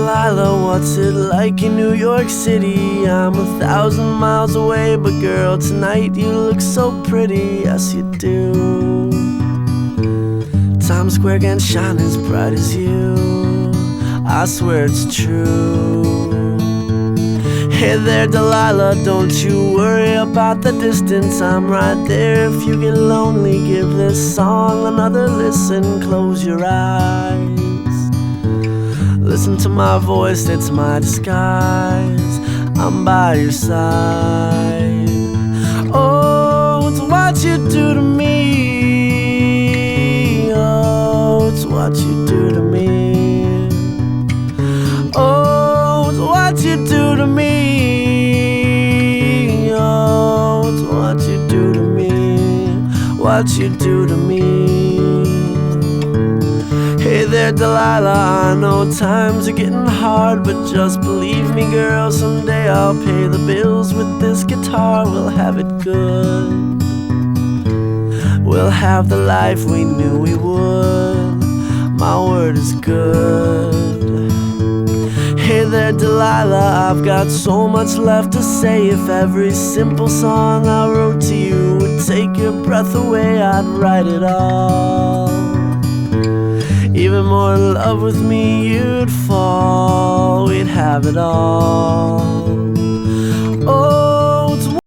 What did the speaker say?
Delilah, what's it like in New York City? I'm 1,000 miles away, but girl, tonight you look so pretty, yes you do. Times Square can't shine as bright as you, I swear it's true. Hey there Delilah, don't you worry about the distance, I'm right there if you get lonely. Give this song another listen, close your eyes. Listen to my voice, it's my disguise, I'm by your side. Oh, it's what you do to me. Oh, it's what you do to me. Oh, it's what you do to me. Oh, it's what you do to me. What you do to me. Hey there Delilah, I know times are getting hard, but just believe me girl, someday I'll pay the bills with this guitar. We'll have it good, we'll have the life we knew we would, my word is good. Hey there Delilah, I've got so much left to say. If every simple song I wrote to you would take your breath away, I'd write it all. Even more in love with me you'd fall, we'd have it all. Oh,